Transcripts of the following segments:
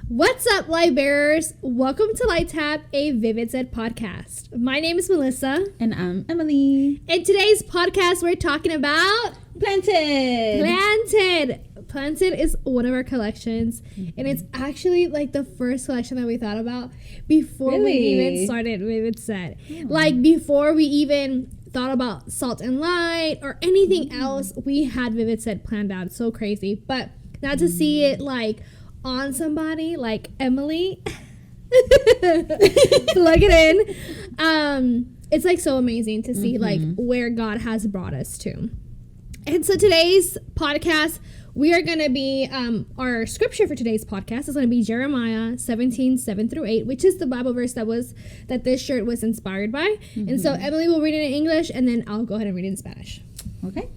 What's up, light bearers? Welcome to Light Tap, a Vivid Said podcast. My name is Melissa. And I'm Emily. In today's podcast, we're talking about Planted. Planted is one of our collections, and it's actually like the first collection that we thought about before we even started Vivid Said. Like before we even thought about Salt and Light or anything else, we had Vivid Said planned out. It's so crazy. But now to see it like on somebody like Emily plug it in, it's like so amazing to see like where God has brought us to. And so today's podcast, we are going to be our scripture for today's podcast is going to be Jeremiah 17:7-8, which is the Bible verse that this shirt was inspired by. And so Emily will read it in English, and then I'll go ahead and read it in Spanish. Okay.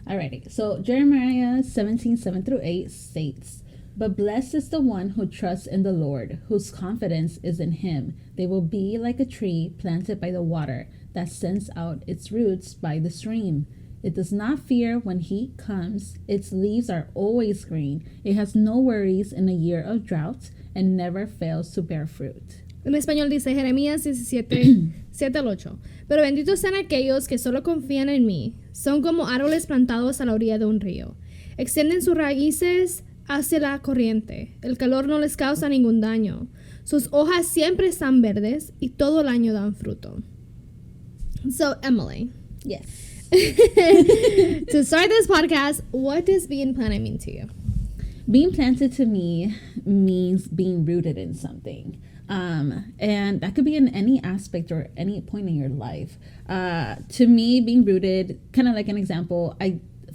Alrighty. So Jeremiah 17:7-8 states, "But blessed is the one who trusts in the Lord, whose confidence is in him. They will be like a tree planted by the water that sends out its roots by the stream. It does not fear when heat comes. Its leaves are always green. It has no worries in a year of drought and never fails to bear fruit." En español dice Jeremías 17:7-8. Pero benditos sean aquellos que solo confían en mí. Son como árboles plantados a la orilla de un río. Extienden sus raíces hacia la corriente. El calor no les causa ningún daño. Sus hojas siempre están verdes y todo el año dan fruto. So, Emily. Yes. To start this podcast, what does being planted mean to you? Being planted to me means being rooted in something. And that could be in any aspect or any point in your life. To me, being rooted, kind of like an example,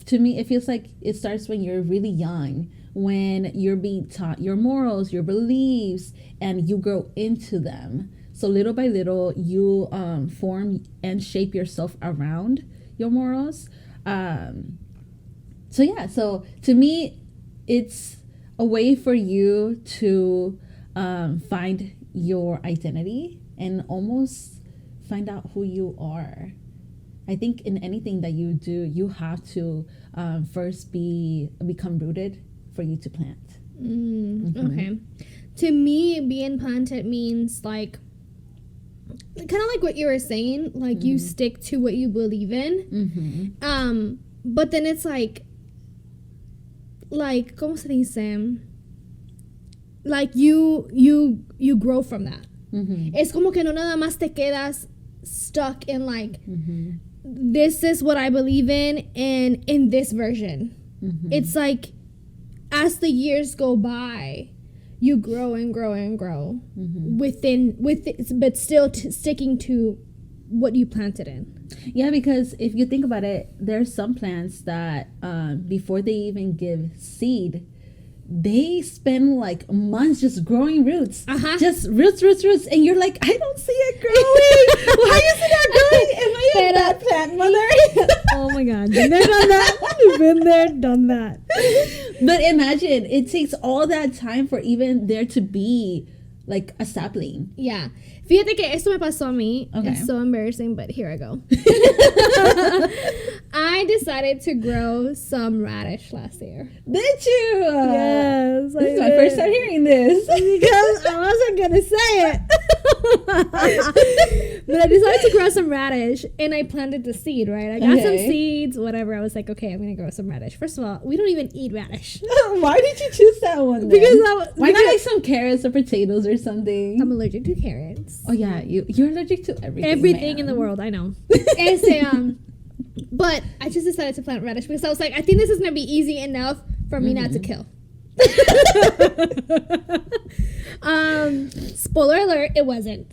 to me, it feels like it starts when you're really young, when you're being taught your morals, your beliefs, and you grow into them. So little by little, you form and shape yourself around your morals. So to me, it's a way for you to find your identity and almost find out who you are. I think in anything that you do, you have to first become rooted for you to plant. Okay. To me, being planted means like kind of like what you were saying, like you stick to what you believe in. But then it's like ¿cómo se dice? Like you grow from that. Es como que no nada más te quedas stuck in like this is what I believe in and in this version. It's like as the years go by, you grow and grow and grow but still sticking to what you planted in. Yeah, because if you think about it, there's some plants that before they even give seed, they spend like months just growing roots. Just roots. And you're like, I don't see it growing. Why is it not growing? Am I a bad plant mother? Oh my God. Been there, done that. You've been there, done that. But imagine, it takes all that time for even there to be like a sapling. Yeah. Fíjate que esto me pasó a mí. Okay. It's so embarrassing, but here I go. I decided to grow some radish last year. Did you? Yes. This is my first time hearing this. Because I wasn't going to say it. But I decided to grow some radish, and I planted the seed, right? I got some seeds, whatever. I was like, okay, I'm going to grow some radish. First of all, we don't even eat radish. Why did you choose that one then? Why not like some carrots or potatoes or something? I'm allergic to carrots. Oh yeah, you're allergic to everything. Everything in the world, I know. But I just decided to plant radish because I was like, I think this is gonna be easy enough for me not to kill. Spoiler alert, it wasn't.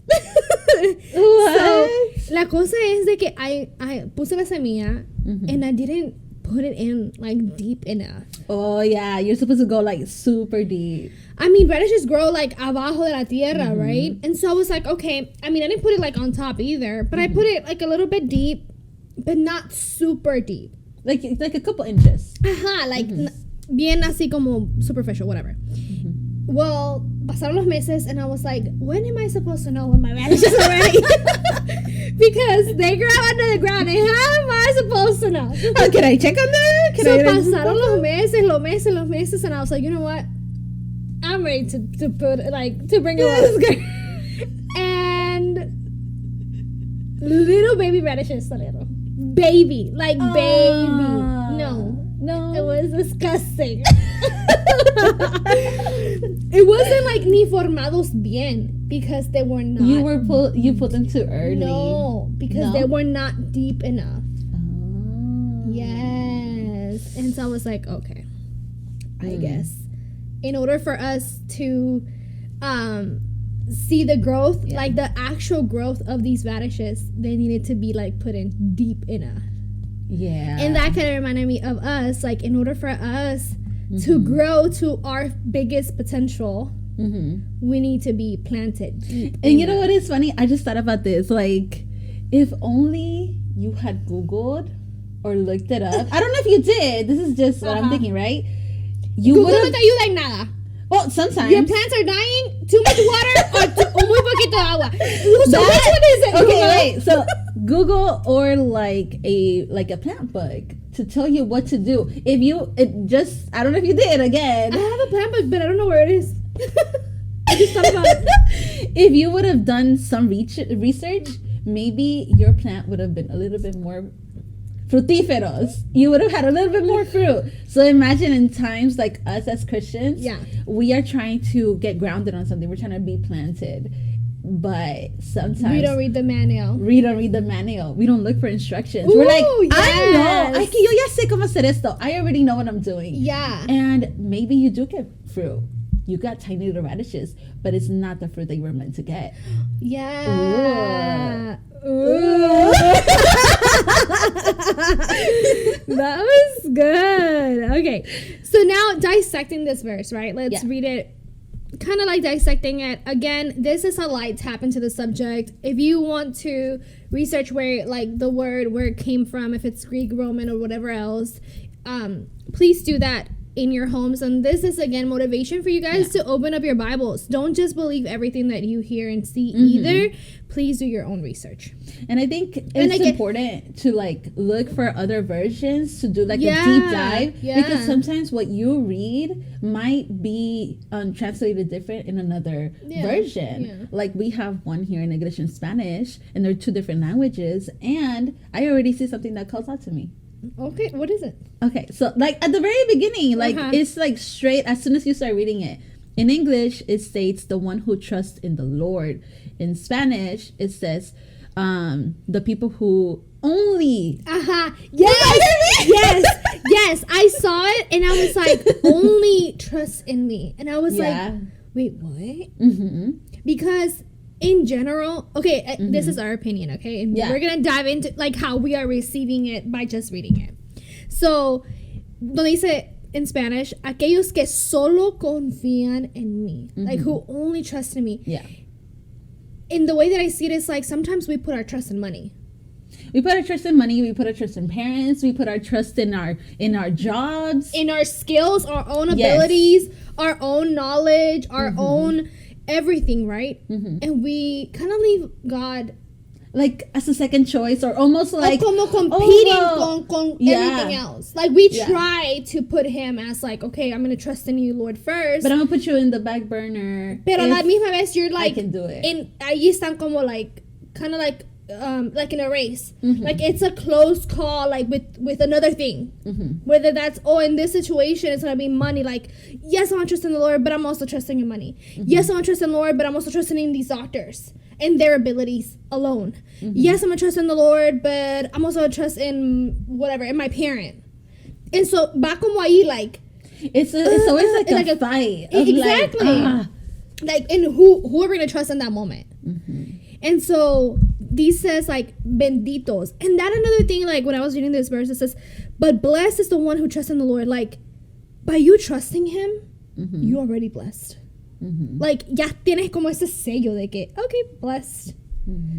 So la cosa es de que I puse la semilla and I didn't put it in like deep enough. Oh yeah, you're supposed to go like super deep. I mean, radishes grow like abajo de la tierra, right? And so I was like, okay, I mean, I didn't put it like on top either, but I put it like a little bit deep, but not super deep. Like a couple inches. Like bien así como superficial, whatever. Well, pasaron los meses and I was like, when am I supposed to know when my radishes are ready? Because they grow under the ground and how am I supposed to know? Can I check on that? So pasaron los meses and I was like, you know what? I'm ready to put like to bring it up. And little baby radishes, baby. No, it was disgusting. It wasn't like ni formados bien because they were not. You put them too early. No, because they were not deep enough. Yes, and so I was like, okay, I guess in order for us to see the growth, like the actual growth of these radishes, they needed to be like put in deep enough. Yeah. And that kind of reminded me of us, like in order for us to grow to our biggest potential, we need to be planted deep. And you know what is funny? I just thought about this. Like, if only you had Googled or looked it up. I don't know if you did. This is just what I'm thinking, right? Google no te ayuda en nada. Well, sometimes. Your plants are dying, too much water, or muy poquito agua. So which one is it? Okay, wait. So Google or like a plant book to tell you what to do. I don't know if you did again. I have a plant book, but I don't know where it is. I just thought about it. If you would have done some research, maybe your plant would have been a little bit more frutíferos. You would have had a little bit more fruit. So imagine in times like us as Christians, we are trying to get grounded on something. We're trying to be planted. But sometimes we don't read the manual. We don't look for instructions. We're like, yes. I know. Yo ya sé cómo hacer esto. I already know what I'm doing. Yeah. And maybe you do get fruit. You got tiny little radishes, but it's not the fruit that you were meant to get. Yeah. Ooh. That was good. Okay. So now dissecting this verse, right? Let's read it. Kind of like dissecting it. Again, this is a light tap into the subject. If you want to research where like the word, where it came from, if it's Greek, Roman, or whatever else, please do that in your homes. And this is again motivation for you guys to open up your Bibles. Don't just believe everything that you hear and see either. Please do your own research. And I think it's important to like look for other versions to do like a deep dive, because sometimes what you read might be translated different in another version. Like we have one here in English and Spanish, and they're two different languages, and I already see something that calls out to me. Okay, what is it? Okay, so like at the very beginning, like it's like straight as soon as you start reading it. In English, it states the one who trusts in the Lord. In Spanish, it says the people who only. Yes. I saw it and I was like, only trust in me, and I was like, wait, what? Because in general, this is our opinion, okay? And we're gonna dive into like how we are receiving it by just reading it. So, donde dice in Spanish, aquellos que solo confían en mí, like who only trust in me. Yeah. In the way that I see it, it's like sometimes we put our trust in money. We put our trust in money. We put our trust in parents. We put our trust in our jobs, in our skills, our own abilities, our own knowledge, our own everything, right? And we kind of leave God like as a second choice, or almost like como competing con everything else. Like we try to put him as like, okay, I'm gonna trust in you, Lord, first, but I'm gonna put you in the back burner. Pero a la misma vez you're like, I can do it. And ahí están como like kind of like in a race, like it's a close call, like with another thing, whether that's in this situation it's gonna be money. Like, yes, I want to trust in the Lord, but I'm also trusting in money. Yes, I want to trust in the Lord, but I'm also trusting in these doctors and their abilities alone. Yes, I'm gonna trust in the Lord, but I'm also gonna trust in whatever, in my parent. And so va como ahí, like it's always like a fight. Exactly. Like, and who are we gonna trust in that moment? And so these says like benditos, and that another thing, like when I was reading this verse, it says, but blessed is the one who trusts in the Lord. Like, by you trusting him, you already blessed. Like, ya tienes como ese sello de que, okay, blessed.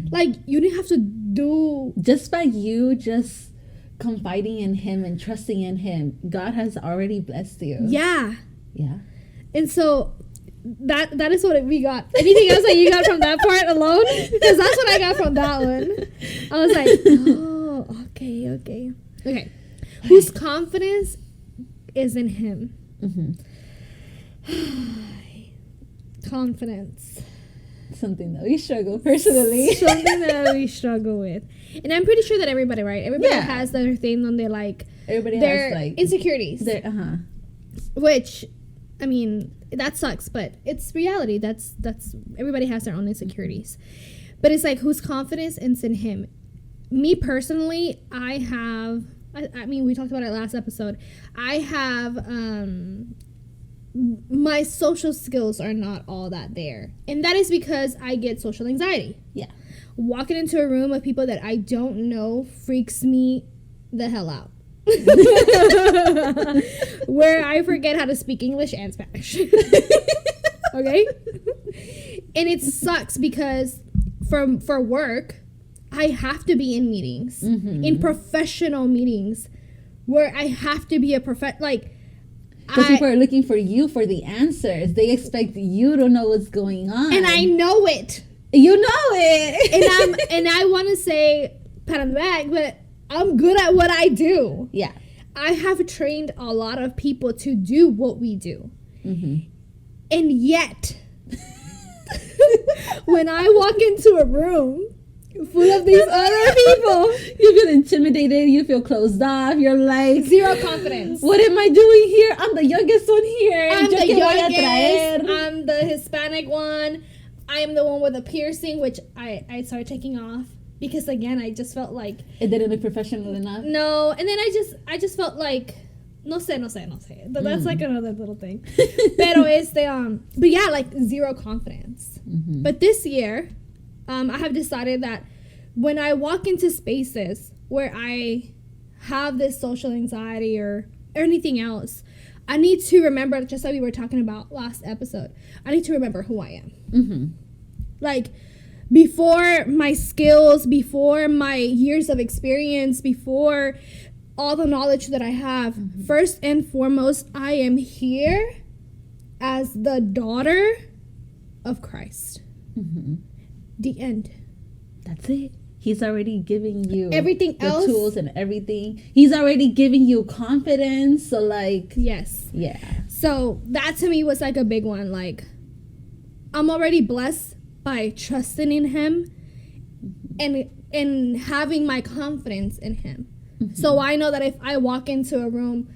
Like, you didn't have to do, just by you just confiding in him and trusting in him, God has already blessed you. Yeah. And so that is what we got. Anything else that you got from that part alone? Because that's what I got from that one. I was like, oh, okay. Whose confidence is in him. Confidence. Something that we struggle personally. Something that we struggle with. And I'm pretty sure that everybody, right? Everybody has their thing on their, like, everybody their has, like, insecurities. Which, I mean, that sucks, but it's reality. That's everybody has their own insecurities. But it's like, whose confidence is in him? Me personally, I mean, we talked about it last episode. I have, my social skills are not all that there. And that is because I get social anxiety. Yeah. Walking into a room of people that I don't know freaks me the hell out. Where I forget how to speak English and Spanish. Okay? And it sucks because for work, I have to be in meetings, in professional meetings, where I have to be because people are looking for you for the answers. They expect you to know what's going on. And I know it. You know it. And I want to say pat on the back, but I'm good at what I do. Yeah. I have trained a lot of people to do what we do. And yet, when I walk into a room full of these other people, you feel intimidated, you feel closed off, you're like, zero confidence. What am I doing here? I'm the youngest one here. I'm the youngest. I'm the Hispanic one. I am the one with a piercing, which I started taking off because, again, I just felt like it didn't look professional enough. No, and then I just felt like no sé. That's like another little thing. But yeah, like zero confidence. But this year, I have decided that when I walk into spaces where I have this social anxiety or anything else, I need to remember, just like we were talking about last episode, I need to remember who I am. Like, before my skills, before my years of experience, before all the knowledge that I have, first and foremost, I am here as the daughter of Christ. The end. That's it. He's already giving you everything else, the tools and everything. He's already giving you confidence. So, like, yes, yeah. So that to me was like a big one. Like, I'm already blessed by trusting in Him and having my confidence in Him. So I know that if I walk into a room,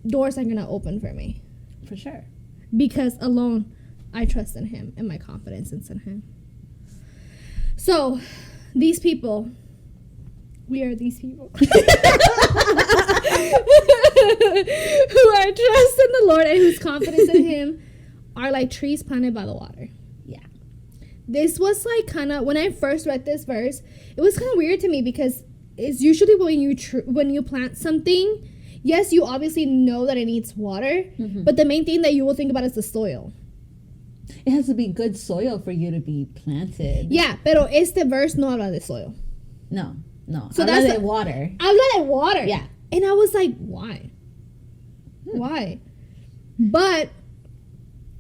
doors are gonna open for me. For sure. Because alone, I trust in Him and my confidence is in Him. So, these people, we are these people who are trusting the Lord and whose confidence in Him are like trees planted by the water. Yeah. This was like kind of, when I first read this verse, it was kind of weird to me because it's usually when you plant something, yes, you obviously know that it needs water, but the main thing that you will think about is the soil. It has to be good soil for you to be planted. Yeah, pero este verse no habla de soil. No. So habla de water. Habla de water. Yeah. And I was like, why? Why? But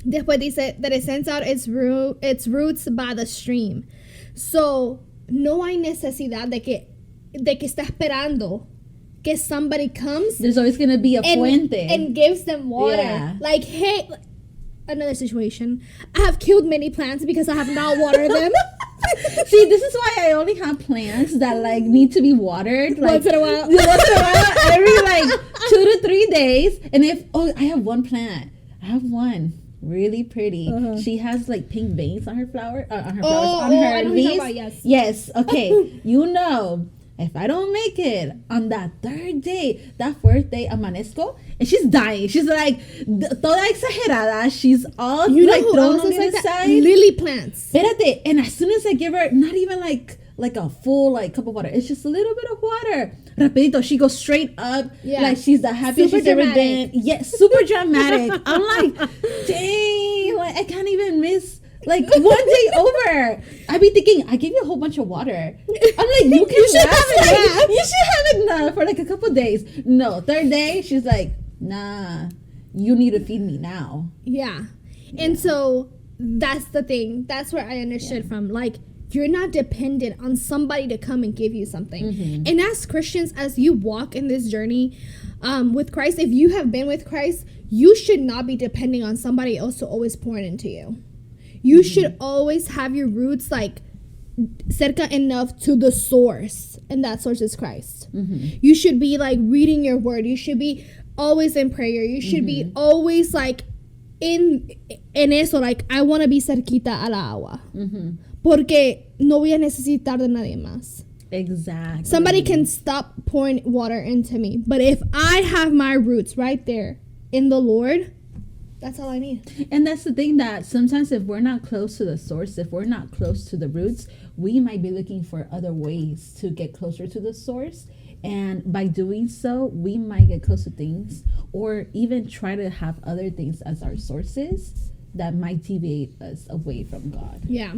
después dice that it sends out its roots by the stream. So no hay necesidad de que está esperando que somebody comes. There's always going to be a fuente. And gives them water. Yeah. Like, hey, another situation. I have killed many plants because I have not watered them. See, this is why I only have plants that like need to be watered like once in a while, every like 2 to 3 days. And I have one plant. I have one really pretty. She has like pink veins on her flowers, on her leaves. Yes. Okay. You know, if I don't make it on that third day, that fourth day, amanezco, and she's dying. She's like, toda exagerada. She's all like thrown on the side. Lily plants. Espérate. And as soon as I give her, not even like a full like cup of water, it's just a little bit of water. Rapidito, she goes straight up. Yeah. Like she's the happiest she's ever been. Yes, super dramatic. I'm like, dang, like I can't even miss. Like, one day over, I be thinking, I gave you a whole bunch of water. I'm like, you should have enough for like a couple days. No, third day, she's like, nah, you need to feed me now. Yeah. And so that's the thing. That's where I understood from. Like, you're not dependent on somebody to come and give you something. And as Christians, as you walk in this journey with Christ, if you have been with Christ, you should not be depending on somebody else to always pour it into you. You should always have your roots like cerca enough to the source, and that source is Christ. You should be like reading your word. You should be always in prayer. You should be always like en eso, like I want to be cerquita a la agua, porque no voy a necesitar de nadie más. Exactly. Somebody can stop pouring water into me, but if I have my roots right there in the Lord, that's all I need. And that's the thing, that sometimes if we're not close to the source, if we're not close to the roots, we might be looking for other ways to get closer to the source. And by doing so, we might get close to things, or even try to have other things as our sources that might deviate us away from God. Yeah.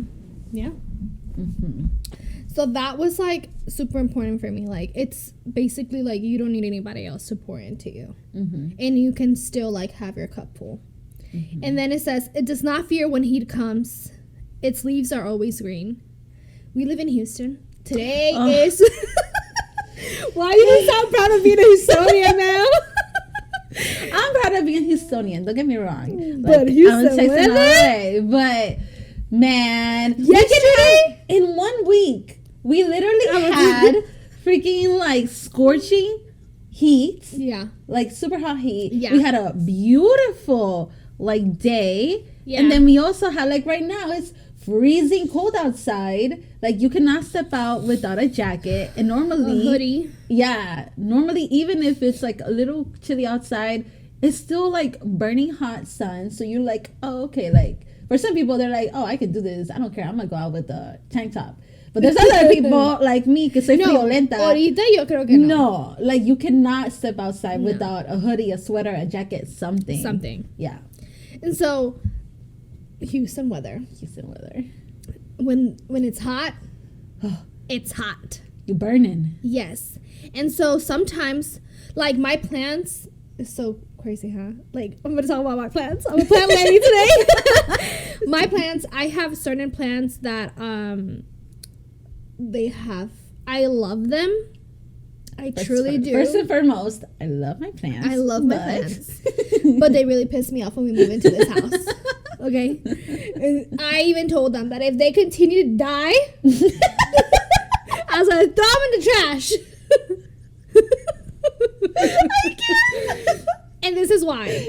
So that was like super important for me. Like, it's basically like you don't need anybody else to pour into you, and you can still like have your cup full. And then it says, it does not fear when heat comes. Its leaves are always green. We live in Houston. Today is... Why do you sound proud of being a Houstonian, man? I'm proud of being Houstonian. Don't get me wrong. But like, Houston, but man, yesterday in 1 week, we literally had freaking like scorching heat. Yeah. Like super hot heat. Yeah. We had a beautiful like day. Yeah. And then we also had like right now it's freezing cold outside. Like you cannot step out without a jacket. And normally a hoodie. Yeah. Normally, even if it's like a little chilly outside, it's still like burning hot sun. So you're like, oh, okay. Like for some people, they're like, oh, I can do this. I don't care. I'm gonna go out with a tank top. But there's other people like me, que soy friolenta. Ahorita yo creo que no. No, like you cannot step outside without a hoodie, a sweater, a jacket, something. Yeah. And so, Houston weather. When it's hot, it's hot. You're burning. Yes. And so sometimes, like my plants, it's so crazy, huh? Like, I'm going to talk about my plants. I'm a plant lady today. My plants, I have certain plants that, I love them. I truly do. First and foremost, I love my plants. I love my plants. But they really piss me off when we move into this house. Okay? And I even told them that if they continue to die, I was going to throw them in the trash. I can't. And this is why.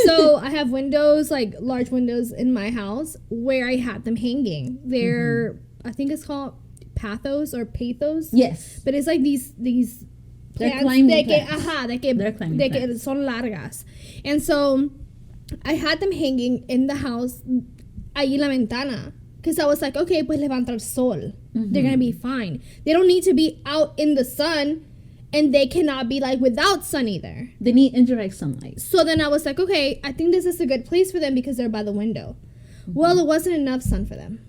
So I have windows, like large windows in my house where I had them hanging. They're, I think it's called pathos or pathos. Yes. But it's like these they're climbing plants. They're climbing plants. Son largas. And so I had them hanging in the house, ahí en la ventana. Because I was like, okay, pues levanta el sol. They're going to be fine. They don't need to be out in the sun, and they cannot be like without sun either. They need indirect sunlight. So then I was like, okay, I think this is a good place for them because they're by the window. Well, it wasn't enough sun for them.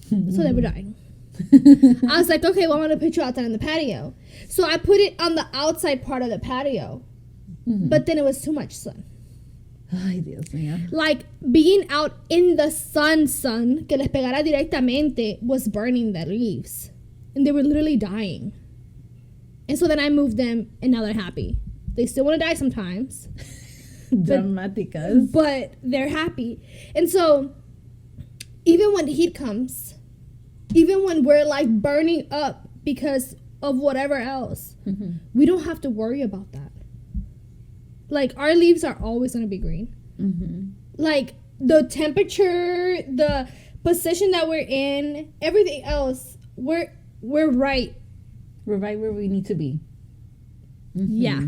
So they were dying. I was like, okay, well, I'm going to put you out there in the patio. So I put it on the outside part of the patio. But then it was too much sun. Ay, Dios mío. Like, being out in the sun, que les pegara directamente, was burning their leaves. And they were literally dying. And so then I moved them, and now they're happy. They still want to die sometimes. Dramaticas. But they're happy. And so, even when heat comes, even when we're like burning up because of whatever else, we don't have to worry about that. Like, our leaves are always going to be green. Like, the temperature, the position that we're in, everything else, we're right. We're right where we need to be. Yeah.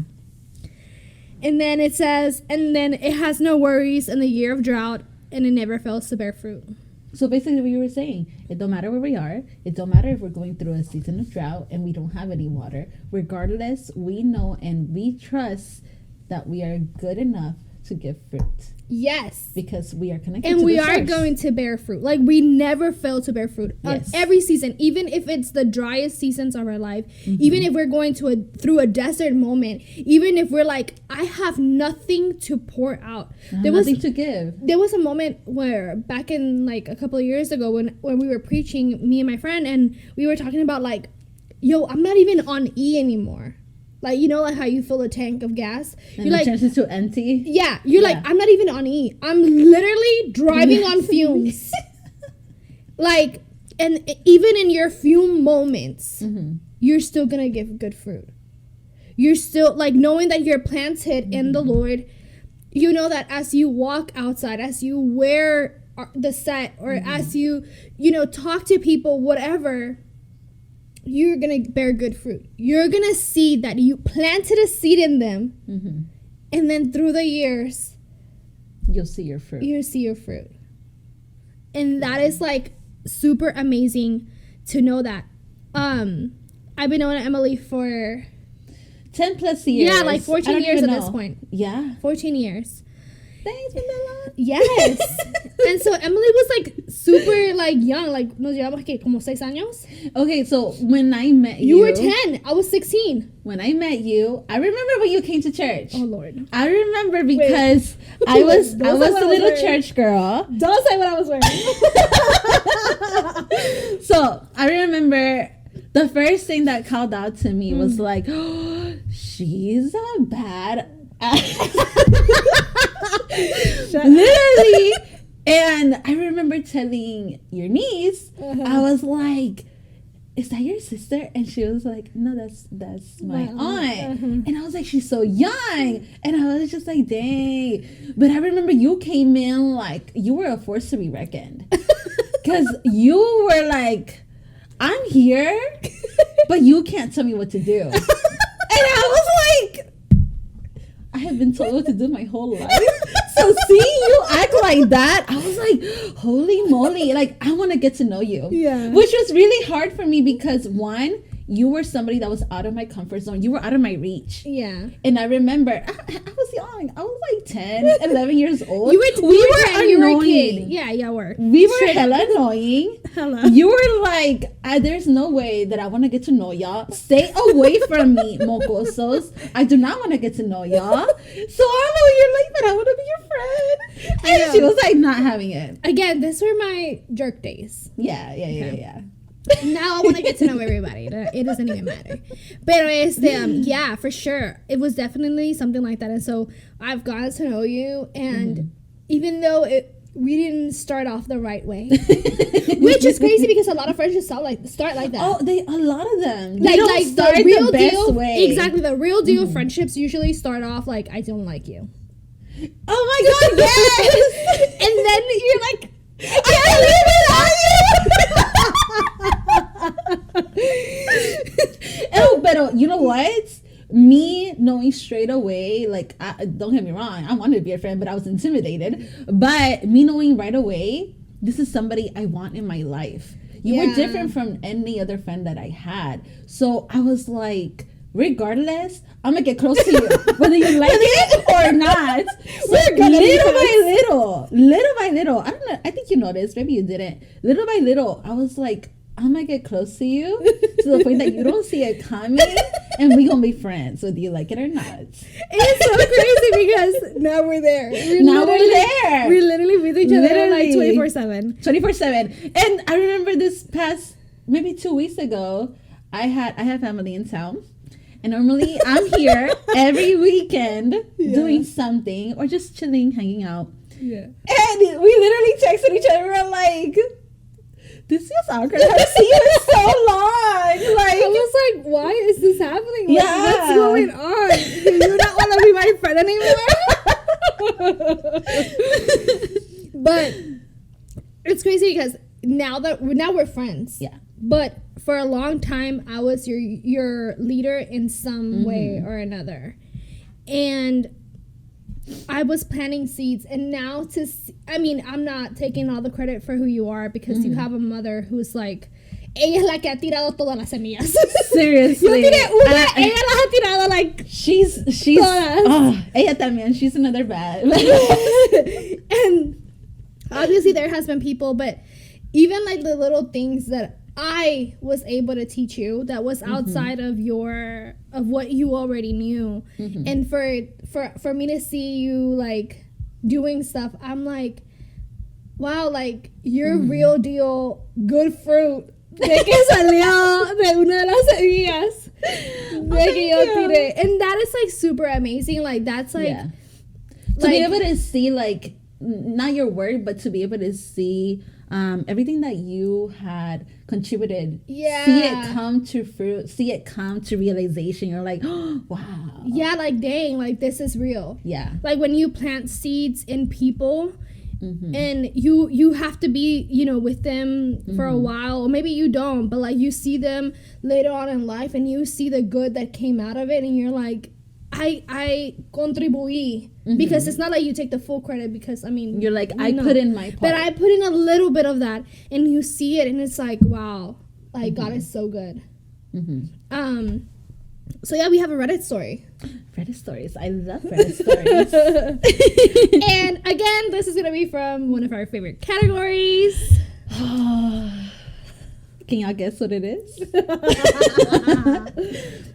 And then it says, and then it has no worries in the year of drought, and it never fails to bear fruit. So basically what you were saying, it don't matter where we are. It don't matter if we're going through a season of drought and we don't have any water. Regardless, we know and we trust that we are good enough to give fruit. Yes. Because we are connected and to we the are source. going to bear fruit. Like, we never fail to bear fruit. Yes. Every season, even if it's the driest seasons of our life, even if we're going through a desert moment, even if we're like, I have nothing to pour out. Nothing to give. There was a moment where back in like a couple of years ago when we were preaching, me and my friend, and we were talking about like, yo, I'm not even on E anymore. Like, you know, like how you fill a tank of gas. And you're it like, chances to empty. Yeah. You're like, I'm not even on E. I'm literally driving on fumes. Like, and even in your few moments, you're still gonna give good fruit. You're still, like, knowing that you're planted in the Lord, you know that as you walk outside, as you wear the set, or as you talk to people, whatever, you're gonna bear good fruit. You're gonna see that you planted a seed in them, and then through the years, you'll see your fruit. You'll see your fruit. And that is, like, super amazing to know that. I've been knowing Emily for 10 plus years. Yeah, like 14 years at this point. Yeah. 14 years. Thanks, Manila. Yes. And so Emily was, like, super, like, young. Like, nos llevamos, ¿qué? Como 6 años? Okay, so when I met you... You were 10. I was 16. When I met you, I remember when you came to church. Oh, Lord. I remember because I was a little church girl. Don't say what I was wearing. So, I remember the first thing that called out to me was like, oh, she's a bad literally. And I remember telling your niece, I was like, is that your sister? And she was like, no, that's my aunt. And I was like, she's so young. And I was just like, dang. But I remember you came in like you were a force to be reckoned, because you were like, I'm here, but you can't tell me what to do. And I was like, I have been told what to do my whole life. So seeing you act like that, I was like, holy moly, like, I want to get to know you. Yeah. Which was really hard for me because, one, you were somebody that was out of my comfort zone. You were out of my reach. Yeah. And I remember, I was young. I was like 10, 11 years old. We were annoying. You were a kid. Yeah, were. We were hella annoying. Hella. You were like, there's no way that I want to get to know y'all. Stay away from me, mocosos. I do not want to get to know y'all. So I'm over here like, but I want to be your friend. And she was like, not having it. Again, these were my jerk days. Yeah. Now I want to get to know everybody. It doesn't even matter. Pero yeah, for sure. It was definitely something like that. And so I've gotten to know you. And even though we didn't start off the right way, which is crazy because a lot of friendships start like that. Oh, a lot of them. They don't start the real best deal way. Exactly. The real deal friendships usually start off like, I don't like you. Oh my God, yes! And then you're like, I can't live without you! Oh, but you know what? Me knowing straight away, like, don't get me wrong, I wanted to be a friend, but I was intimidated. But me knowing right away, this is somebody I want in my life. You were different from any other friend that I had. So I was like, regardless, I'm gonna get close to you, whether you like it or not. So little by little, I don't know, I think you noticed, maybe you didn't. Little by little, I was like, I'm gonna get close to you to the point that you don't see it coming, and we gonna be friends, whether you like it or not. It's so crazy because now we're there. We're there. We're literally with each other like 24/7. 24/7. And I remember this past maybe 2 weeks ago, I have family in town. And normally I'm here every weekend doing something or just chilling, hanging out. Yeah. And we literally texted each other. We were like, this feels awkward. I haven't seen you in so long. Like, I was like, why is this happening? Like, what's going on? Do you not want to be my friend anymore? But it's crazy because now we're friends. Yeah. But for a long time, I was your leader in some way or another. And I was planting seeds. And now I'm not taking all the credit for who you are because you have a mother who's like, ella es la que ha tirado todas las semillas. Seriously. Yo tiré una, ella las ha tirado like she's todas. Oh, ella también. She's another bad. And obviously there has been people, but even like the little things that I was able to teach you that was outside of what you already knew. And for me to see you like doing stuff, I'm like, wow, like you're real deal good fruit. De que salió de una de las semillas de que yo tiré. And that is like super amazing. Like that's like to be able to see like not your work, but to be able to see everything that you had contributed, Yeah. see it come to fruit, see it come to realization. You're like, oh, wow. Yeah, like, dang, like, this is real. Yeah. Like, when you plant seeds in people, and you have to be, you know, with them for a while, or maybe you don't, but like you see them later on in life and you see the good that came out of it, and you're like, I contribuí, because it's not like you take the full credit, because I mean, you're like, I put in my part, but I put in a little bit of that, and you see it and it's like, wow, like God is so good. So yeah, we have a Reddit story. Reddit stories. I love Reddit stories. And again, this is gonna be from one of our favorite categories. Can y'all guess what it is?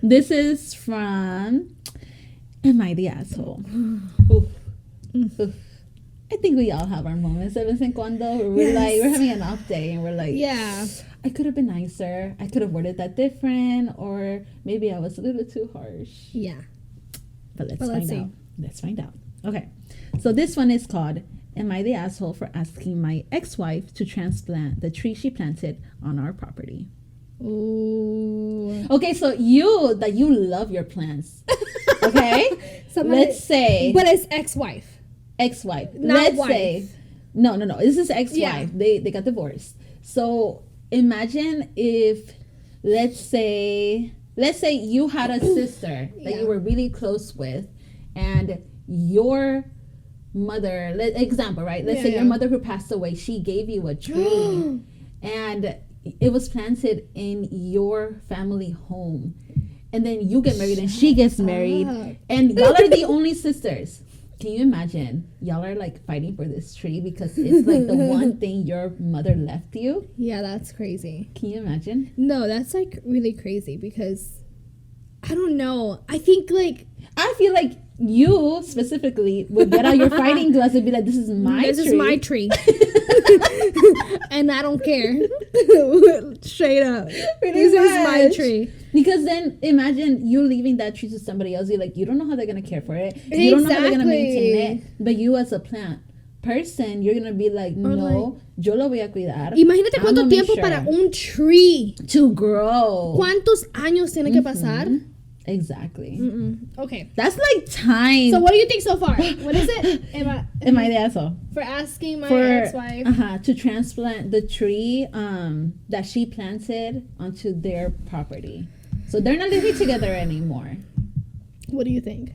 This is from Am I the Asshole? Oof. Oof. I think we all have our moments de vez en cuando where we're like, we're having an off day and we're like, yeah, I could have been nicer. I could have worded that different, or maybe I was a little too harsh. Yeah. But let's find out. Let's find out. Okay. So this one is called, Am I the Asshole for Asking My Ex-Wife to Transplant the Tree She Planted on Our Property? Ooh. Okay, so you love your plants. Okay? Let's say. But it's ex-wife. Ex-wife. Not Let's wife. say. No. This is ex-wife. Yeah. They got divorced. So imagine if, let's say you had a sister that you were really close with, and your mother, example, right? Let's say your mother who passed away, she gave you a tree and it was planted in your family home. And then you get married and she gets married and y'all are the only sisters. Can you imagine? Y'all are like fighting for this tree because it's like the one thing your mother left you. Yeah, that's crazy. Can you imagine? No, that's like really crazy, because I don't know. I think like, I feel like you specifically would get out your fighting gloves and be like, this is my tree. This is my tree. And I don't care. Straight up. This is my tree. Because then imagine you leaving that tree to somebody else. You're like, you don't know how they're going to care for it. You don't know how they're going to maintain it. But you as a plant person, you're going to be like, no, yo lo voy a cuidar. Imagínate cuánto tiempo para un tree to grow. ¿Cuántos años tiene que pasar? Exactly. Okay. That's like time. So what do you think so far? What is it? Am I the asshole? For asking my ex-wife to transplant the tree that she planted onto their property. So they're not living together anymore. What do you think?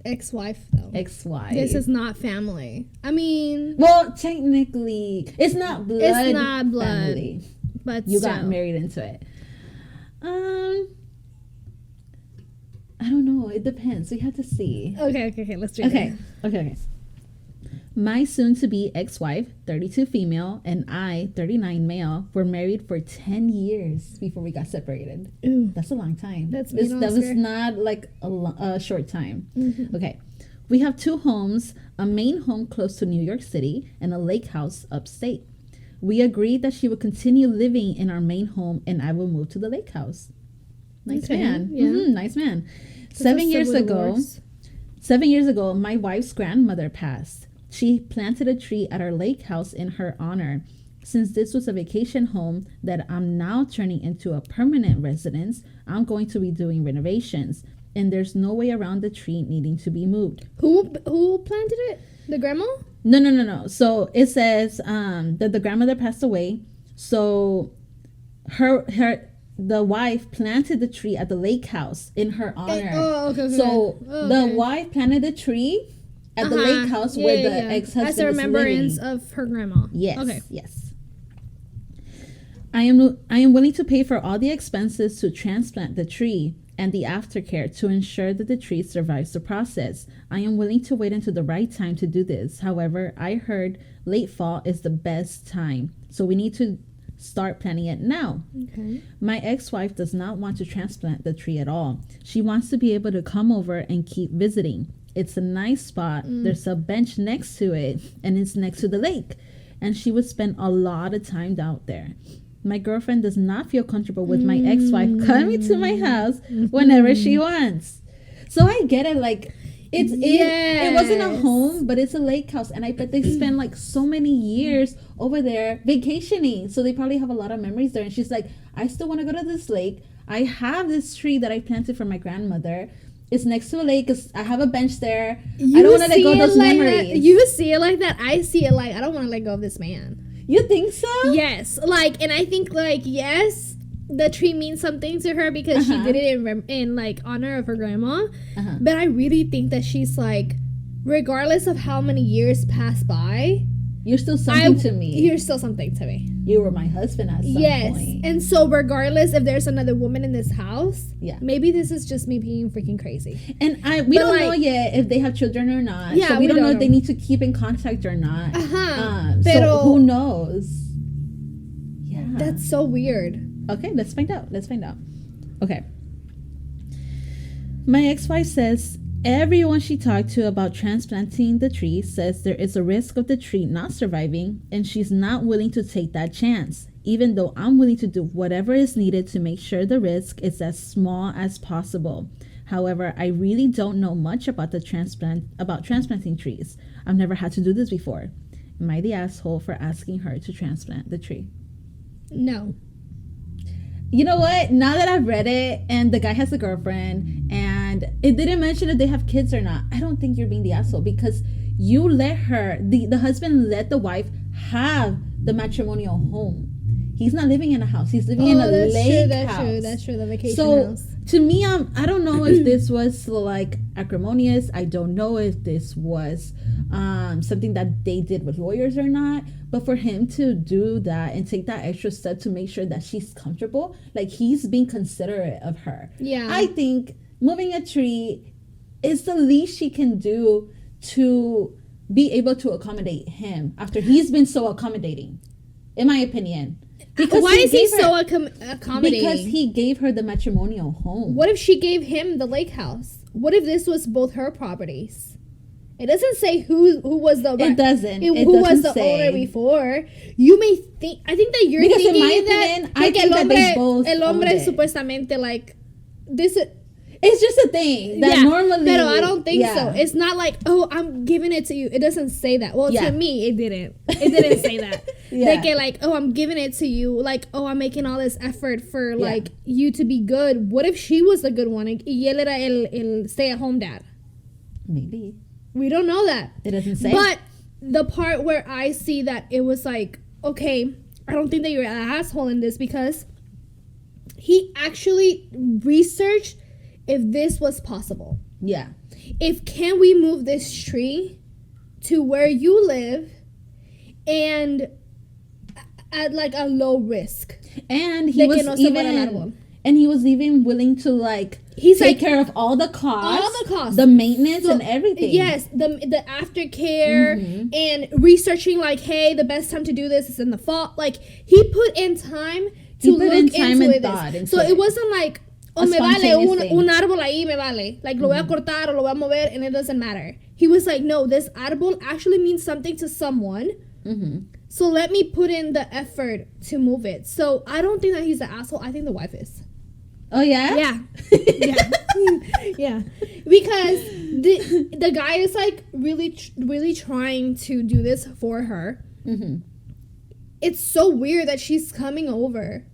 Ex-wife though. Ex-wife. This is not family. I mean, well, technically, it's not blood. It's not blood. Family. But you got married into it. I don't know. It depends. We have to see. Okay. Let's do it. Okay. My soon-to-be ex-wife, 32 female, and I, 39 male, were married for 10 years before we got separated. Ooh. That's a long time. That was not like a short time. Okay. We have 2 homes, a main home close to New York City and a lake house upstate. We agreed that she would continue living in our main home and I will move to the lake house. Nice man. Yeah. Nice man. 7 years ago, my wife's grandmother passed. She planted a tree at our lake house in her honor. Since this was a vacation home that I'm now turning into a permanent residence, I'm going to be doing renovations. And there's no way around the tree needing to be moved. Who planted it? The grandma? No. So it says that the grandmother passed away. So the wife planted the tree at the lake house in her honor. Okay. So the wife planted the tree at the lake house where the ex-husband as a remembrance living. Of her grandma. Yes. Okay. Yes. I am willing to pay for all the expenses to transplant the tree and the aftercare to ensure that the tree survives the process. I am willing to wait until the right time to do this. However, I heard late fall is the best time, so we need to start planning it now. Okay. My ex-wife does not want to transplant the tree at all. She wants to be able to come over and keep visiting. It's a nice spot. There's a bench next to it, and it's next to the lake, and she would spend a lot of time out there. My girlfriend does not feel comfortable with my ex-wife coming to my house whenever she wants. So I get it, like, It wasn't a home, but it's a lake house, and I bet they spend like so many years over there vacationing, so they probably have a lot of memories there. And she's like, I still want to go to this lake. I have this tree that I planted for my grandmother. It's next to a lake. I have a bench there. I don't want to let go of those memories. You see it like that. I see it like, I don't want to let go of this man. You think so? Yes. Like, and I think like, yes, the tree means something to her because she did it in like honor of her grandma. But I really think that she's like, regardless of how many years pass by, you're still something to me. You're still something to me. You were my husband at some point. Yes. And so regardless if there's another woman in this house, yeah, maybe this is just me being freaking crazy. And we don't know yet if they have children or not. Yeah, so we don't know if they need to keep in contact or not. So who knows? Yeah. That's so weird. Okay, let's find out. Okay. My ex-wife says everyone she talked to about transplanting the tree says there is a risk of the tree not surviving, and she's not willing to take that chance, even though I'm willing to do whatever is needed to make sure the risk is as small as possible. However, I really don't know much about transplanting trees. I've never had to do this before. Am I the asshole for asking her to transplant the tree? No. You know what? Now that I've read it and the guy has a girlfriend and it didn't mention if they have kids or not, I don't think you're being the asshole because you let her, the husband let the wife have the matrimonial home. He's not living in a house. He's living in a lake house. That's true. The vacation house. To me, I don't know if this was like acrimonious. I don't know if this was something that they did with lawyers or not. But for him to do that and take that extra step to make sure that she's comfortable, like he's being considerate of her. Yeah. I think moving a tree is the least she can do to be able to accommodate him after he's been so accommodating, in my opinion. Because why is he so accommodating? Because he gave her the matrimonial home. What if she gave him the lake house? What if this was both her properties? It doesn't say who was the. It doesn't. Who was the owner before? You may think. I think that you're because thinking in my opinion, I think that they both el hombre owned it. Supuestamente like this. It's just a thing that normally. But I don't think so. It's not like, oh, I'm giving it to you. It doesn't say that. Well, to me, it didn't. It didn't say that. They get like, oh, I'm giving it to you. Like, oh, I'm making all this effort for like you to be good. What if she was the good one? Y él era el stay-at-home dad. Maybe. We don't know that. It doesn't say. But the part where I see that it was like, okay, I don't think that you're an asshole in this because he actually researched if this was possible. Yeah. Can we move this tree to where you live and at like a low risk? And he was even willing to like take care of all the costs, the maintenance and everything. Yes, the aftercare and researching like, hey, the best time to do this is in the fall. Like he put in time to look into it. So it wasn't like, oh, me vale un árbol ahí, me vale. Like, lo voy a cortar o lo voy a mover and it doesn't matter. He was like, no, this árbol actually means something to someone. So let me put in the effort to move it. So I don't think that he's the asshole. I think the wife is. Oh, yeah? Yeah. Yeah. Because the guy is like really trying to do this for her. It's so weird that she's coming over.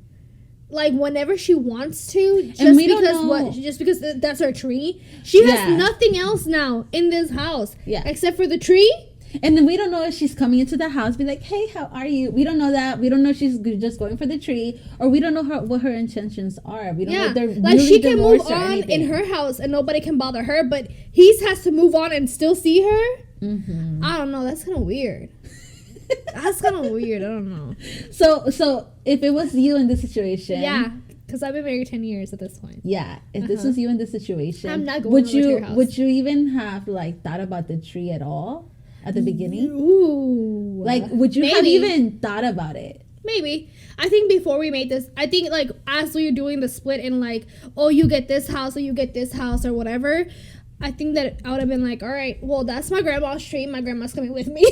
Like whenever she wants to, just because that's her tree. She has nothing else now in this house, except for the tree. And then we don't know if she's coming into the house, be like, "Hey, how are you?" We don't know that. We don't know if she's just going for the tree, or we don't know what her intentions are. We don't know if they're like really she can move or on anything. in her house and nobody can bother her, but he has to move on and still see her. I don't know. That's kind of weird. That's kind of weird. I don't know. So if it was you in this situation, because I've been married 10 years at this point. Yeah, if this was you in this situation, I'm not going to your house. Would you even have like thought about the tree at all at the beginning? Ooh, like would you have even thought about it? Maybe. I think before we made this, I think like as we were doing the split in like, oh, you get this house or you get this house or whatever, I think that I would have been like, all right, well, that's my grandma's tree. My grandma's coming with me.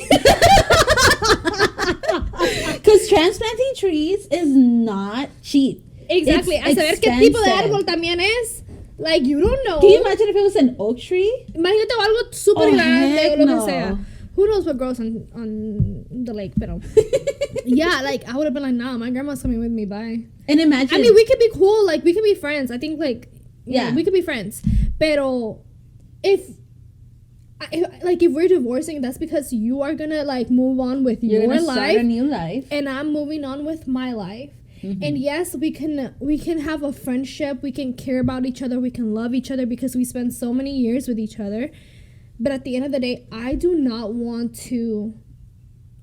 Because transplanting trees is not cheap. Exactly. A saber qué tipo de árbol también es. Like, you don't know. Can you imagine if it was an oak tree? Imagínate algo super grande heck o lo no. que sea. Who knows what grows on the lake, pero yeah, like I would have been like, nah, my grandma's coming with me, bye. And imagine, I mean, we could be cool, like we could be friends. I think like yeah, we could be friends. Pero if we're divorcing, that's because you are gonna like move on with you're your gonna life, start a new life, and I'm moving on with my life. And yes, we can have a friendship, we can care about each other, we can love each other because we spend so many years with each other. But at the end of the day, I do not want to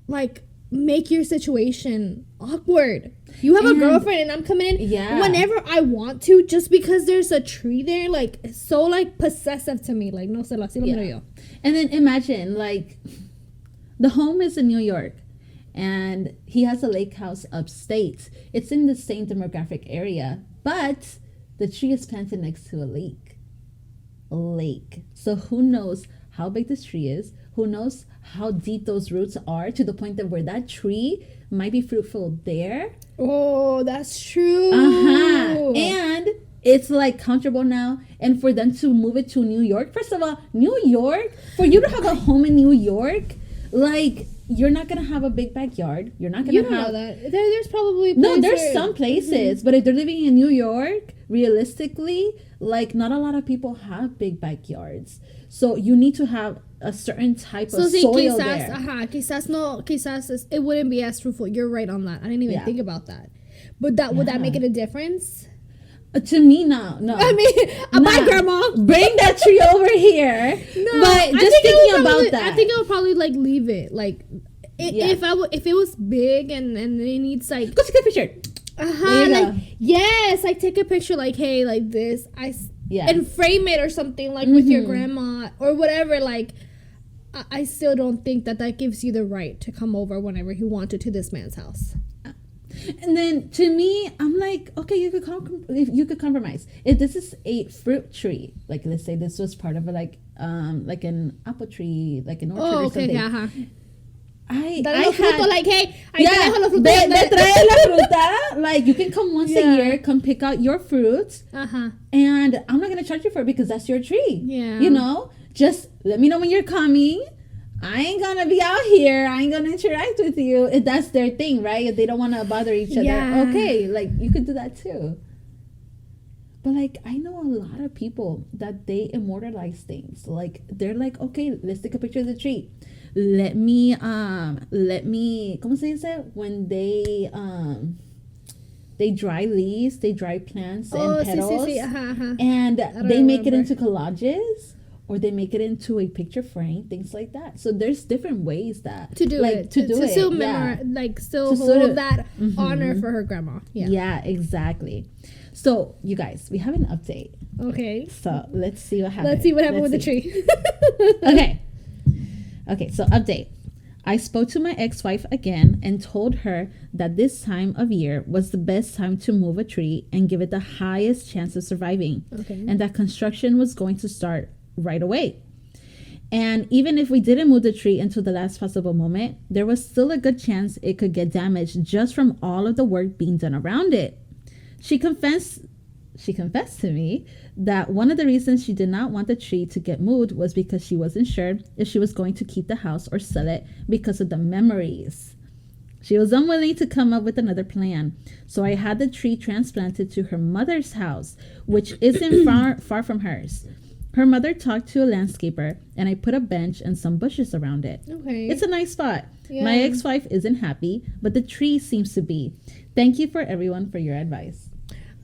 like make your situation awkward. You have a girlfriend and I'm coming in whenever I want to, just because there's a tree there. Like, it's so like possessive to me. Like, no sé, así lo miro yo. And then imagine, like, the home is in New York and he has a lake house upstate. It's in the same demographic area, but the tree is planted next to a lake. So who knows how big this tree is? Who knows how deep those roots are, to the point that where that tree might be fruitful there. Oh, that's true. And it's like comfortable now. And for them to move it to New York, first of all, New York, for you to have a home in New York, like, you're not gonna have a big backyard. You're not gonna you don't know that. There's probably no. There's some places, but if they're living in New York, realistically, like, not a lot of people have big backyards. So you need to have a certain type of soil there. Quizás it wouldn't be as fruitful. You're right on that. I didn't even think about that. But would that make it a difference? To me, no. I mean, bye, grandma. Bring that tree over here. No, but just thinking about that, I think I would probably like leave it. Like, if it was big and it needs like, go take a picture. Like, yes, like take a picture, like, hey, like this, and frame it or something, like with your grandma or whatever. Like, I still don't think that gives you the right to come over whenever you want to this man's house. And then to me, I'm like, okay, you could compromise. If this is a fruit tree, like, let's say this was part of a, like an apple tree, like an orchard or something. I had, like, hey, te trae la fruta. Like, you can come once a year, come pick out your fruits, and I'm not gonna charge you for it because that's your tree. Yeah, you know, just let me know when you're coming. I ain't gonna be out here. I ain't gonna interact with you. If that's their thing, right? If they don't want to bother each other, okay, like, you could do that too. But, like, I know a lot of people that they immortalize things. Like, they're like, okay, let's take a picture of the tree. Let me, ¿cómo se dice? When they dry leaves, they dry plants and petals, and they make it into collages, or they make it into a picture frame, things like that. So there's different ways that to do it, to still hold that honor for her grandma. Yeah, exactly. So, you guys, we have an update. Okay. So let's see what happened. With the tree. Okay, so update. I spoke to my ex-wife again and told her that this time of year was the best time to move a tree and give it the highest chance of surviving. Okay. And that construction was going to start right away. And even if we didn't move the tree until the last possible moment, there was still a good chance it could get damaged just from all of the work being done around it. She confessed to me that one of the reasons she did not want the tree to get moved was because she wasn't sure if she was going to keep the house or sell it because of the memories. She was unwilling to come up with another plan, so I had the tree transplanted to her mother's house, which isn't far from hers. Her mother talked to a landscaper, and I put a bench and some bushes around it. Okay. It's a nice spot. Yeah. My ex-wife isn't happy, but the tree seems to be. Thank you for everyone for your advice.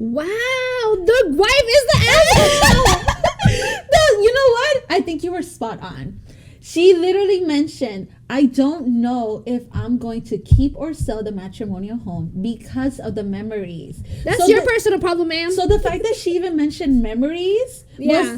Wow, the wife is the asshole. No, you know what? I think you were spot on. She literally mentioned, I don't know if I'm going to keep or sell the matrimonial home because of the memories. That's your personal problem, ma'am. So the fact that she even mentioned memories was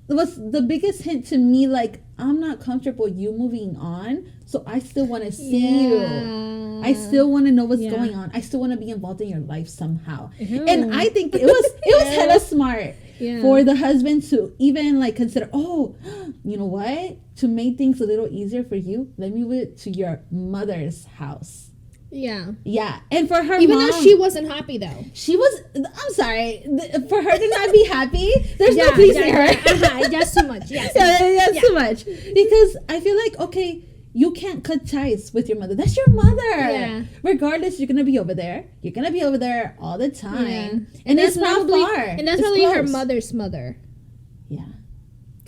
the biggest hint to me, like, I'm not comfortable you moving on, so I still want to see you. I still want to know what's going on. I still want to be involved in your life somehow. Ew. And I think it was hella smart for the husband to even, like, consider, oh, you know what? To make things a little easier for you, let me move it to your mother's house. Yeah. Yeah. And for her even mom, though she wasn't happy though. she was, I'm sorry, for her to not be happy, there's no pleasing her. Just too much. Yeah. Too much. Because I feel like, okay, you can't cut ties with your mother. That's your mother. Yeah. Regardless, you're gonna be over there. You're gonna be over there all the time. Yeah. And it's not far. And that's it's probably her close. mother's mother. Yeah.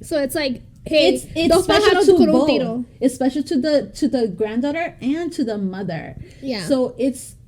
So it's like, hey, it's special to both. It's special to the granddaughter and to the mother. Yeah. So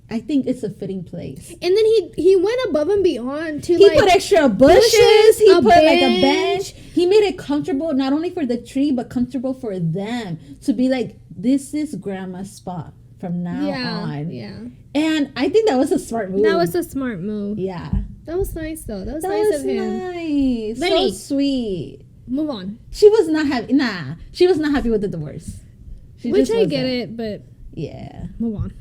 I think it's a fitting place. And then he went above and beyond to He put extra bushes. He put like a bench. He made it comfortable not only for the tree but comfortable for them to be like, this is grandma's spot from now on. Yeah. And I think that was a smart move. That was a smart move. Yeah. That was nice though. That was That nice was of him. nice. Benny. So sweet. Move on. She was not happy. Nah, she was not happy with the divorce. Which I get it, but yeah. Move on.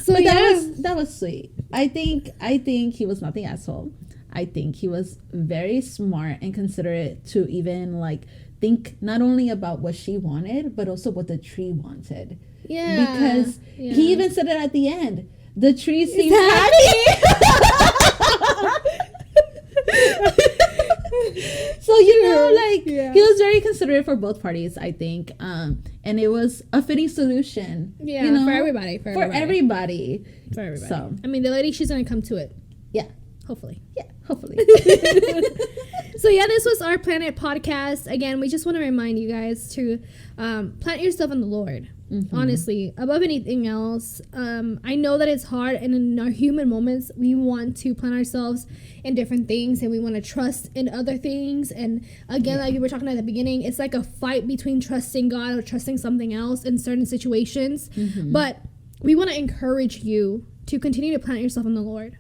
So but that was sweet. I think he was not the asshole. I think he was very smart and considerate to even like think not only about what she wanted but also what the tree wanted. Yeah. Because he even said it at the end. The tree seems happy. So he was very considerate for both parties, I think, and it was a fitting solution. Yeah, for everybody. So I mean, the lady, she's gonna come to it. Yeah, hopefully. So this was our Planet podcast. Again, we just want to remind you guys to plant yourself in the Lord. Mm-hmm. Honestly, above anything else. I know that it's hard, and in our human moments, we want to plant ourselves in different things, and we want to trust in other things. And again, like we were talking at the beginning, it's like a fight between trusting God or trusting something else in certain situations. Mm-hmm. But we want to encourage you to continue to plant yourself in the Lord,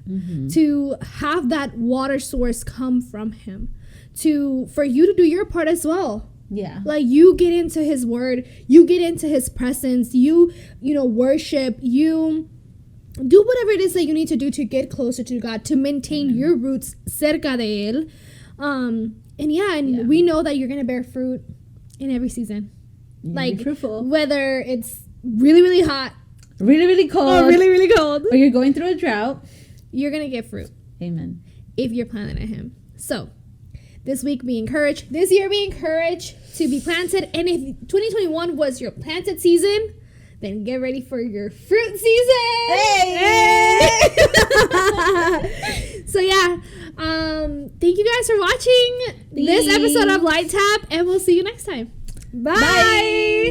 to have that water source come from Him, for you to do your part as well. Yeah. Like you get into His word, you get into His presence, you worship, you do whatever it is that you need to do to get closer to God, to maintain your roots cerca de Él. And we know that you're going to bear fruit in every season. Like whether it's really, really hot, really, really cold, or really, really cold, or you're going through a drought, you're going to get fruit. Amen. If you're planted in Him. So this week be encouraged. This year be encouraged to be planted. And if 2021 was your planted season, then get ready for your fruit season. Hey! So thank you guys for watching this episode of Light Tap, and we'll see you next time. Bye.